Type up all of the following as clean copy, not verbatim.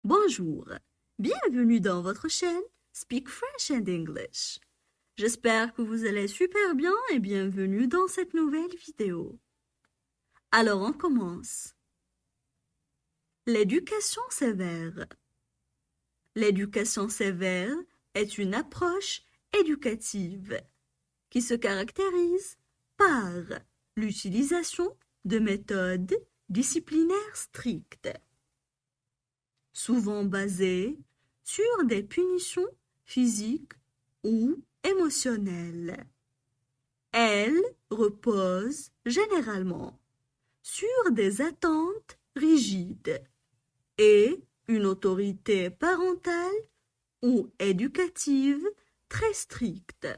Bonjour, bienvenue dans votre chaîne Speak French and English. J'espère que vous allez super bien et bienvenue dans cette nouvelle vidéo. Alors on commence. L'éducation sévère. L'éducation sévère est une approche éducative qui se caractérise par l'utilisation de méthodes disciplinaires strictes, souvent basées sur des punitions physiques ou émotionnelles. Elle repose généralement sur des attentes rigides et une autorité parentale ou éducative très stricte.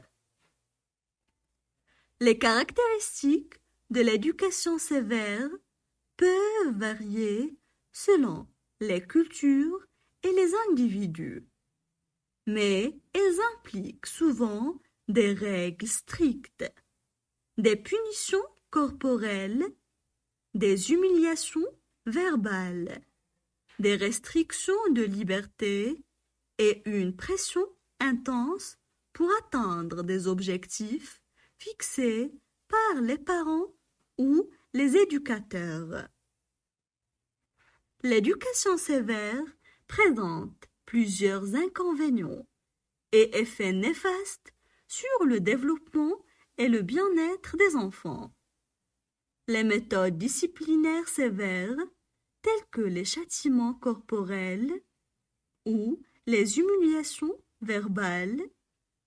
Les caractéristiques de l'éducation sévère peuvent varier selon les cultures et les individus, mais elles impliquent souvent des règles strictes, des punitions corporelles, des humiliations verbales, des restrictions de liberté et une pression intense pour atteindre des objectifs fixés par les parents ou les éducateurs. L'éducation sévère présente plusieurs inconvénients et effets néfastes sur le développement et le bien-être des enfants. Les méthodes disciplinaires sévères, telles que les châtiments corporels ou les humiliations verbales,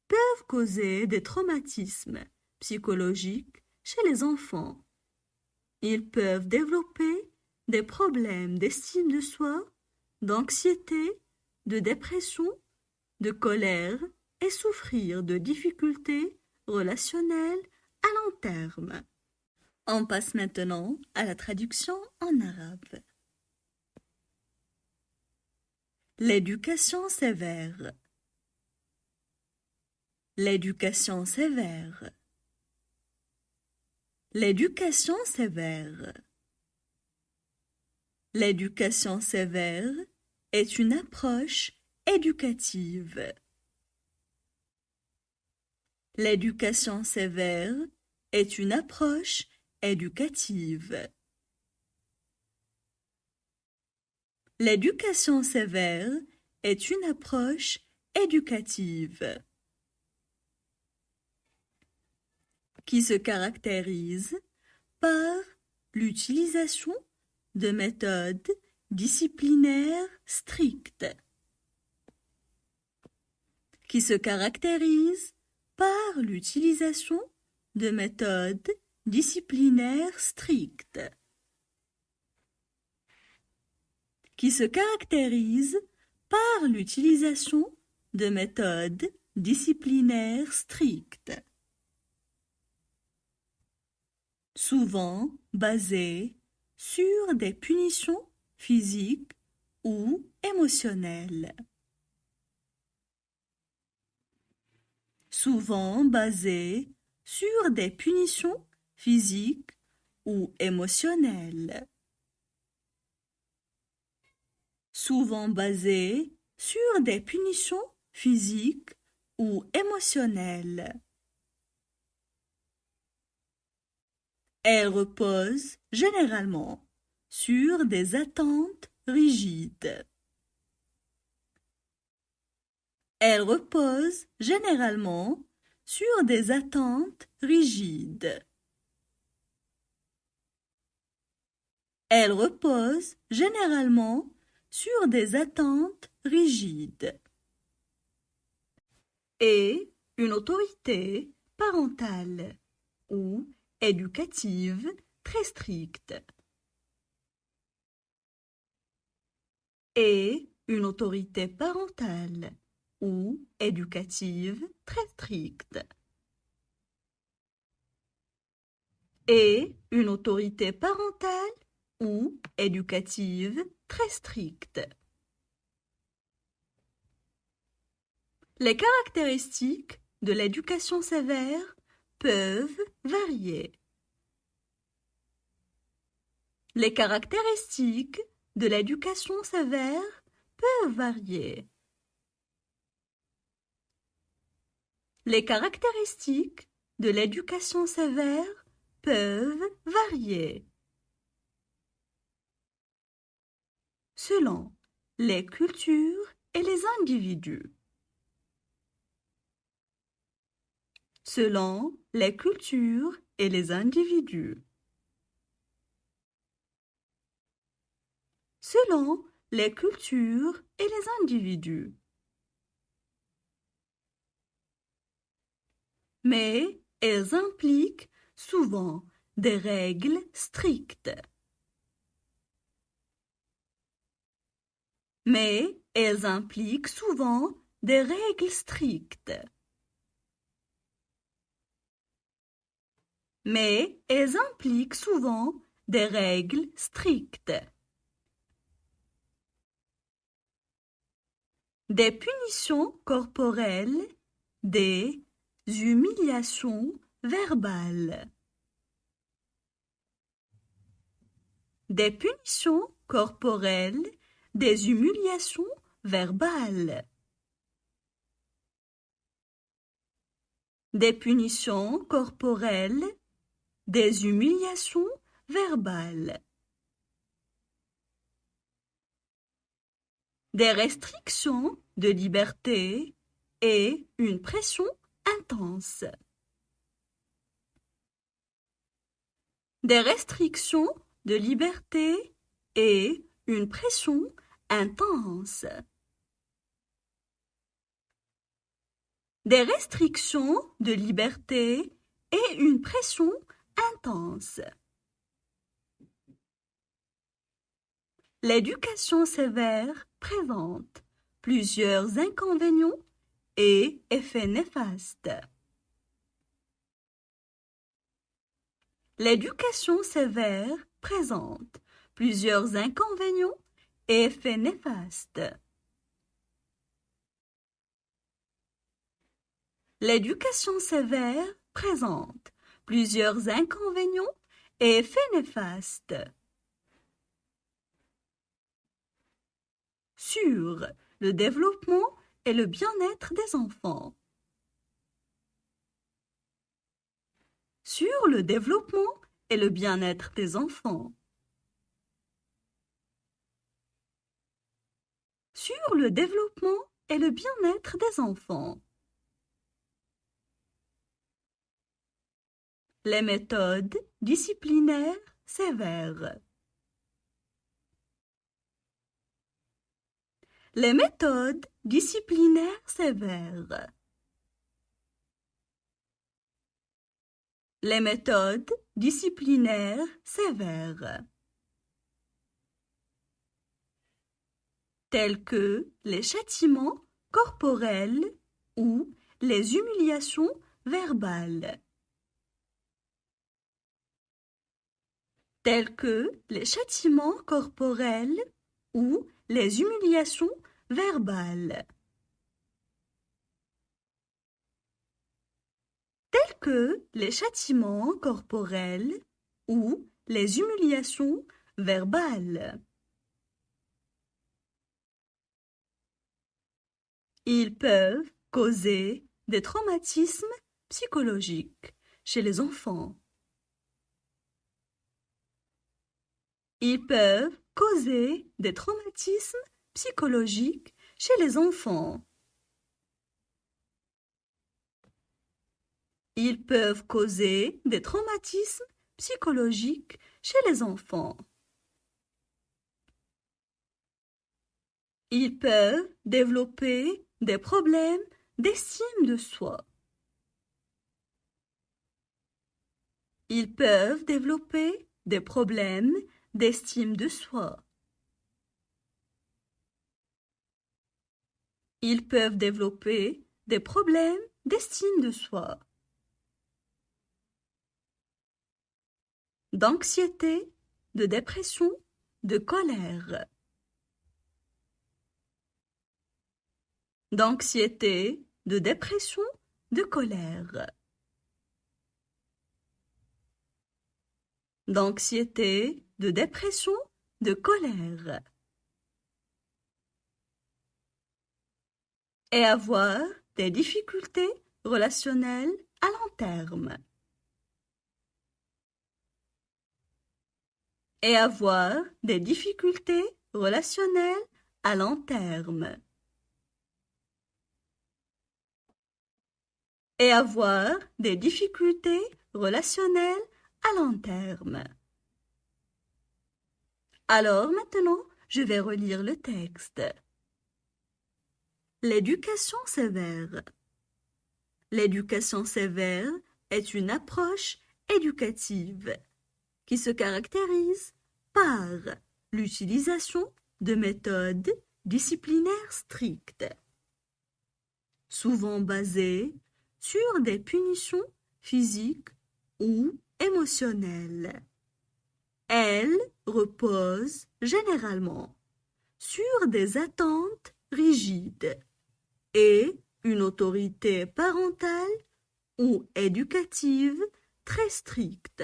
peuvent causer des traumatismes psychologiques chez les enfants. Ils peuvent développer des problèmes d'estime de soi, d'anxiété, de dépression, de colère et souffrir de difficultés relationnelles à long terme. On passe maintenant à la traduction en arabe. L'éducation sévère. L'éducation sévère. L'éducation sévère. L'éducation sévère est une approche éducative. L'éducation sévère est une approche éducative. L'éducation sévère est une approche éducative qui se caractérise par l'utilisation de méthodes disciplinaires strictes, qui se caractérise par l'utilisation de méthodes disciplinaires strictes, qui se caractérise par l'utilisation de méthodes disciplinaires strictes, souvent basées sur des punitions physiques ou émotionnelles. Souvent basées sur des punitions physiques ou émotionnelles. Souvent basées sur des punitions physiques ou émotionnelles. Elle repose généralement sur des attentes rigides. Elle repose généralement sur des attentes rigides. Elle repose généralement sur des attentes rigides. Et une autorité parentale ou éducative très stricte. Et une autorité parentale ou éducative très stricte. Et une autorité parentale ou éducative très stricte. Les caractéristiques de l'éducation sévère peuvent varier. Les caractéristiques de l'éducation sévère peuvent varier. Les caractéristiques de l'éducation sévère peuvent varier selon les cultures et les individus. Selon les cultures et les individus. Selon les cultures et les individus. Mais elles impliquent souvent des règles strictes. Mais elles impliquent souvent des règles strictes. Mais elles impliquent souvent des règles strictes. Des punitions corporelles, des humiliations verbales. Des punitions corporelles, des humiliations verbales. Des punitions corporelles, des humiliations verbales. Des restrictions de liberté et une pression intense. Des restrictions de liberté et une pression intense. Des restrictions de liberté et une pression intense. L'éducation sévère présente plusieurs inconvénients et effets néfastes. L'éducation sévère présente plusieurs inconvénients et effets néfastes. L'éducation sévère présente plusieurs inconvénients et effets néfastes. Sur le développement et le bien-être des enfants. Sur le développement et le bien-être des enfants. Sur le développement et le bien-être des enfants. Les méthodes disciplinaires sévères. Les méthodes disciplinaires sévères. Les méthodes disciplinaires sévères. Tels que les châtiments corporels ou les humiliations verbales. Tels que les châtiments corporels ou les humiliations verbales. Tels que les châtiments corporels ou les humiliations verbales. Ils peuvent causer des traumatismes psychologiques chez les enfants. Ils peuvent causer des traumatismes psychologiques chez les enfants. Ils peuvent causer des traumatismes psychologiques chez les enfants. Ils peuvent développer des problèmes d'estime de soi. Ils peuvent développer des problèmes d'estime de soi. Ils peuvent développer des problèmes d'estime de soi. D'anxiété, de dépression, de colère. D'anxiété, de dépression, de colère. D'anxiété, de dépression, de colère. et avoir des difficultés relationnelles à long terme. Et avoir des difficultés relationnelles à long terme. Et avoir des difficultés relationnelles à long terme. Alors maintenant, je vais relire le texte. L'éducation sévère. L'éducation sévère est une approche éducative qui se caractérise par l'utilisation de méthodes disciplinaires strictes, souvent basées sur des punitions physiques ou émotionnelles. Elle repose généralement sur des attentes rigides et une autorité parentale ou éducative très stricte.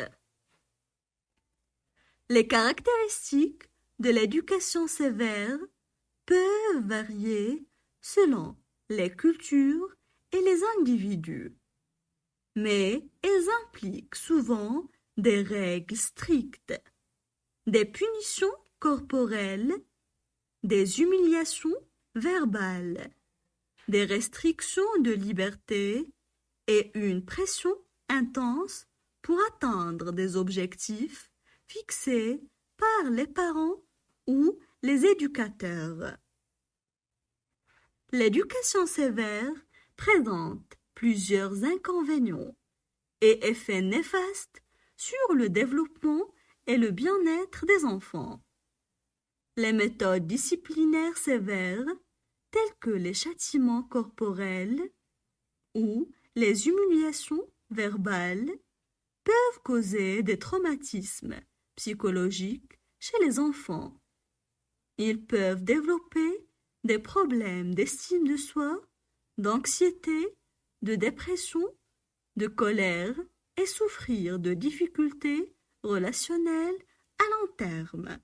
Les caractéristiques de l'éducation sévère peuvent varier selon les cultures et les individus, mais elles impliquent souvent des règles strictes, des punitions corporelles, des humiliations verbales, des restrictions de liberté et une pression intense pour atteindre des objectifs fixés par les parents ou les éducateurs. L'éducation sévère présente plusieurs inconvénients et effets néfastes sur le développement et le bien-être des enfants. Les méthodes disciplinaires sévères, telles que les châtiments corporels ou les humiliations verbales, peuvent causer des traumatismes psychologiques chez les enfants. Ils peuvent développer des problèmes d'estime de soi, d'anxiété, de dépression, de colère et souffrir de difficultés relationnelles à long terme.